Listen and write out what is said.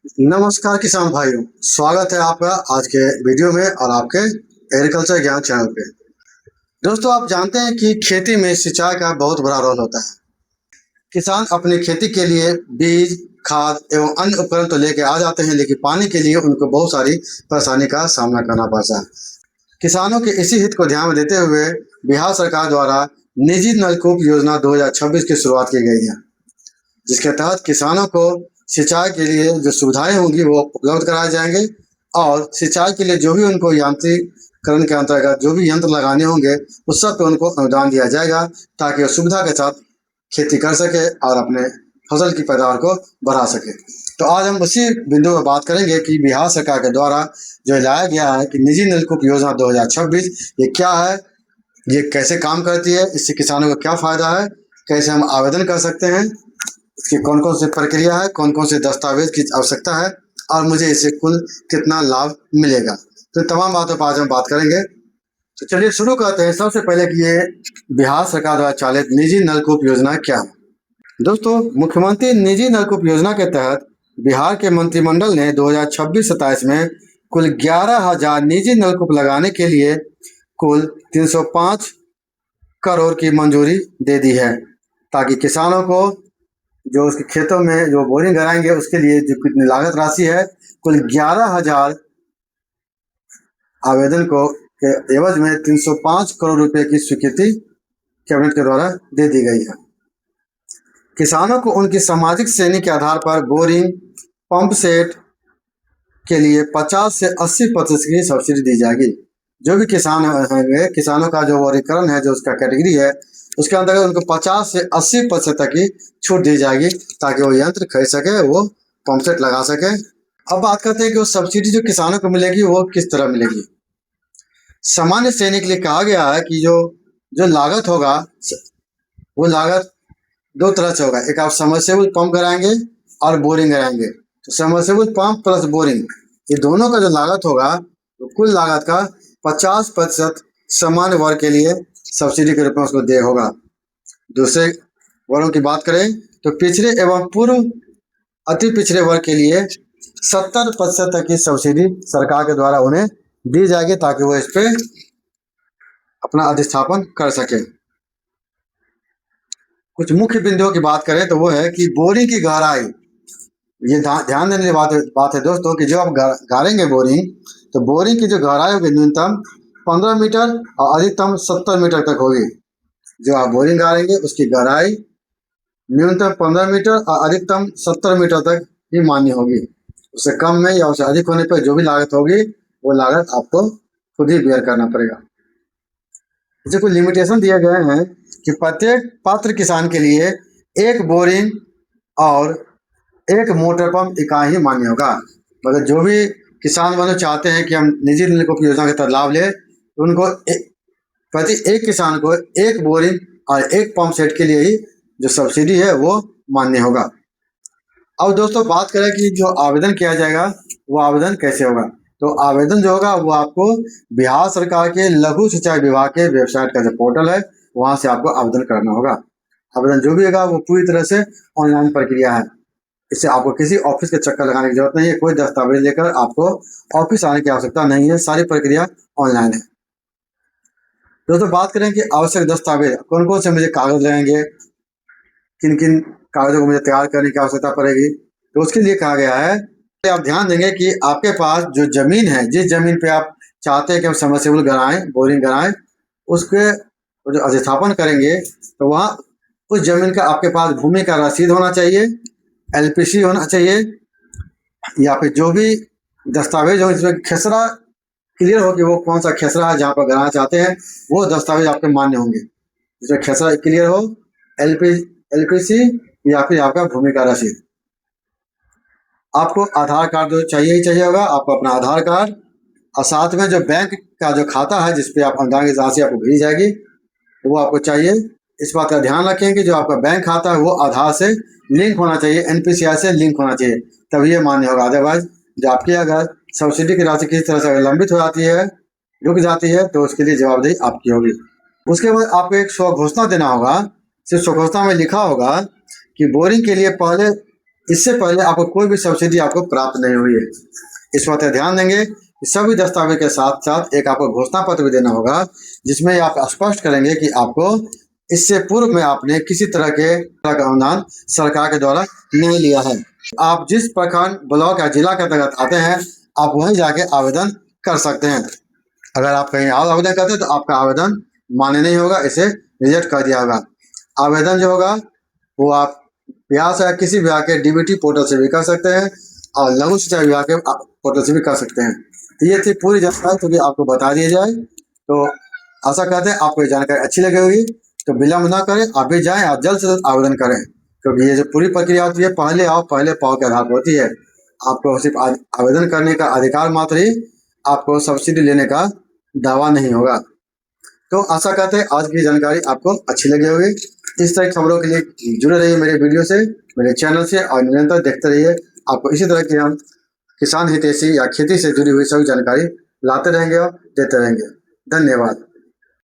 नमस्कार किसान भाइयों, स्वागत है आपका आज के वीडियो में और आपके एग्रीकल्चर ज्ञान चैनल पे। दोस्तों, आप जानते हैं कि खेती में सिंचाई का बहुत बड़ा रोल होता है। किसान अपनी खेती के लिए बीज, खाद एवं अन्य उपकरण तो लेके आ जाते हैं, लेकिन पानी के लिए उनको बहुत सारी परेशानी का सामना करना पड़ता है। किसानों के इसी हित को ध्यान में देते हुए बिहार सरकार द्वारा निजी नलकूप योजना 2026 की शुरुआत की गई है, जिसके तहत किसानों को सिंचाई के लिए जो सुविधाएं होंगी वो उपलब्ध कराए जाएंगे और सिंचाई के लिए जो भी उनको यांत्रिकरण के अंतर्गत जो भी यंत्र लगाने होंगे उस सब पे उनको अनुदान दिया जाएगा, ताकि वो सुविधा के साथ खेती कर सके और अपने फसल की पैदावार को बढ़ा सके। तो आज हम उसी बिंदु पर बात करेंगे कि बिहार सरकार के द्वारा जो लाया गया है कि निजी नलकूप योजना 2026, ये क्या है, ये कैसे काम करती है, इससे किसानों को क्या फायदा है, कैसे हम आवेदन कर सकते हैं, इसकी कौन कौन सी प्रक्रिया है, कौन कौन से दस्तावेज की आवश्यकता है और मुझे इससे कुल कितना लाभ मिलेगा, तो तमाम बातों पर आज हम बात करेंगे। तो चलिए शुरू करते हैं। सबसे पहले कि ये बिहार सरकार द्वारा चालित निजी नलकूप योजना क्या है। दोस्तों, मुख्यमंत्री निजी नलकूप योजना के तहत बिहार के मंत्रिमंडल ने 2026-27 में कुल 11,000 निजी नलकूप लगाने के लिए कुल 305 करोड़ की मंजूरी दे दी है, ताकि किसानों को जो उसके खेतों में जो बोरिंग कराएंगे उसके लिए जो कितनी लागत राशि है, कुल 11,000 आवेदन को के एवज में 305 करोड़ रुपए की स्वीकृति कैबिनेट के द्वारा दे दी गई है। किसानों को उनकी सामाजिक श्रेणी के आधार पर बोरिंग पंप सेट के लिए 50 से 80% की सब्सिडी दी जाएगी। जो भी किसान होंगे, किसानों का जो वर्गीकरण है, जो उसका कैटेगरी है, उसके अंतर्गत उनको 50 से 80% तक की छूट दी जाएगी, ताकि वो यंत्र खरीद सके, वो पंप सेट लगा सके। अब बात करते हैं कि वो सब्सिडी जो किसानों को मिलेगी वो किस तरह मिलेगी। सामान्य श्रेणी के लिए कहा गया है कि जो लागत होगा वो लागत दो तरह से होगा। एक, आप सबमर्सिबल पंप कराएंगे और बोरिंग कराएंगे, तो सबमर्सिबल पंप प्लस बोरिंग, ये दोनों का जो लागत होगा तो कुल लागत का 50% सामान्य वर्ग के लिए सब्सिडी के रूप में उसको दे होगा। दूसरे वर्गों की बात करें तो पिछड़े एवं पूर्व अति पिछड़े वर्ग के लिए 70% तक की सब्सिडी सरकार के द्वारा उन्हें दी जाएगी, ताकि वो इस पे अपना अधिस्थापन कर सके। कुछ मुख्य बिंदुओं की बात करें तो वो है कि बोरिंग की गहराई, ये ध्यान देने की बात है दोस्तों कि जो आप गाड़ेंगे बोरिंग, तो बोरिंग की जो गहराई होगी न्यूनतम 15 मीटर और अधिकतम 70 मीटर तक होगी। जो आप बोरिंग गाड़ेंगे उसकी गहराई न्यूनतम 15 मीटर और अधिकतम 70 मीटर तक ही मान्य होगी। उससे कम में या उससे अधिक होने पर जो भी लागत होगी वो लागत आपको खुद ही बेयर करना पड़ेगा। इसे कुछ लिमिटेशन दिए गए हैं कि प्रत्येक पात्र किसान के लिए एक बोरिंग और एक मोटर पंप इकाई ही मान्य होगा। मतलब जो भी किसान बंधु चाहते हैं कि हम निजी नलकूप योजना के तहत लाभ लें, तो उनको प्रति एक किसान को एक बोरिंग और एक पंप सेट के लिए ही जो सब्सिडी है वो मान्य होगा। अब दोस्तों बात करें कि जो आवेदन किया जाएगा वो आवेदन कैसे होगा। तो आवेदन जो होगा वो आपको बिहार सरकार के लघु सिंचाई विभाग के वेबसाइट का जो पोर्टल है वहां से आपको आवेदन करना होगा। आवेदन जो भी होगा वो पूरी तरह से ऑनलाइन प्रक्रिया है। इससे आपको किसी ऑफिस के चक्कर लगाने की जरूरत नहीं है, कोई दस्तावेज लेकर आपको ऑफिस आने की आवश्यकता नहीं है, सारी प्रक्रिया ऑनलाइन है। दोस्तों बात करें कि आवश्यक दस्तावेज कौन कौन से मुझे कागज लगेंगे, किन किन कागजों को मुझे तैयार करने की आवश्यकता पड़ेगी, तो उसके लिए कहा गया है कि आप ध्यान देंगे कि आपके पास जो जमीन है, जिस जमीन पे आप चाहते हैं कि हम सबमर्सिबल कराएं, बोरिंग कराएं, उसके जो अधिस्थापन करेंगे तो वहाँ उस जमीन का आपके पास भूमि का रसीद होना चाहिए, LPC होना चाहिए, या फिर जो भी दस्तावेज हो इसमें खेसरा क्लियर हो कि वो कौन सा खेसरा है जहाँ पर कराना चाहते हैं, वो दस्तावेज आपके मान्य होंगे। जिसमें खेसरा क्लियर हो, LPC या फिर आपका भूमि का रसीद। आपको आधार कार्ड जो चाहिए ही चाहिए होगा, आपको अपना आधार कार्ड, और साथ में जो बैंक का जो खाता है जिसपे आप अनुदान की राशि आपको भेजी जाएगी वो आपको चाहिए। इस बात का ध्यान रखें कि जो आपका बैंक खाता है वो आधार से लिंक होना चाहिए, NPCI से लिंक होना चाहिए, तभी ये मान्य होगा। अदरवाइज जो आपकी अगर सब्सिडी की राशि किसी तरह से लंबित हो जाती है, रुक जाती है, तो उसके लिए जवाबदेही आपकी होगी। उसके बाद आपको एक स्व घोषणा देना होगा। सिर्फ स्व घोषणा में लिखा होगा कि बोरिंग के लिए पहले इससे पहले आपको कोई भी सब्सिडी आपको प्राप्त नहीं हुई है। इस बात का ध्यान देंगे कि सभी दस्तावेज के साथ साथ एक आपको घोषणा पत्र भी देना होगा, जिसमें आप स्पष्ट करेंगे कि आपको इससे पूर्व में आपने किसी तरह का अनुदान सरकार के द्वारा नहीं लिया है। आप जिस प्रखंड, ब्लॉक या जिला के तहत आते हैं, आप वहीं जाके आवेदन कर सकते हैं। अगर आप कहीं और आवेदन करते हैं तो आपका आवेदन मान्य नहीं होगा, इसे रिजेक्ट कर दिया होगा। आवेदन जो होगा वो आप यहाँ से किसी विभाग के डीबीटी पोर्टल से भी कर सकते हैं और लघु सिंचाई विभाग के पोर्टल से भी कर सकते हैं। तो ये थी पूरी जानकारी, क्योंकि आपको बता दिया जाए। तो आशा करते हैं आपको ये जानकारी अच्छी लगी होगी। तो विलम्ब ना करें, आप भी जाएं और जल्द से जल्द आवेदन करें, क्योंकि ये जो पूरी प्रक्रिया होती है पहले आओ पहले पाओ के आधार पर होती है। आपको सिर्फ आवेदन करने का अधिकार मात्र ही, आपको सब्सिडी लेने का दावा नहीं होगा। तो आशा करते हैं आज की जानकारी आपको अच्छी लगी होगी। इस तरह की खबरों के लिए जुड़े रहिए मेरे वीडियो से, मेरे चैनल से, और निरंतर देखते रहिए। आपको इसी तरह की हम किसान हितैषी या खेती से जुड़ी हुई सभी जानकारी लाते रहेंगे और देते रहेंगे। धन्यवाद।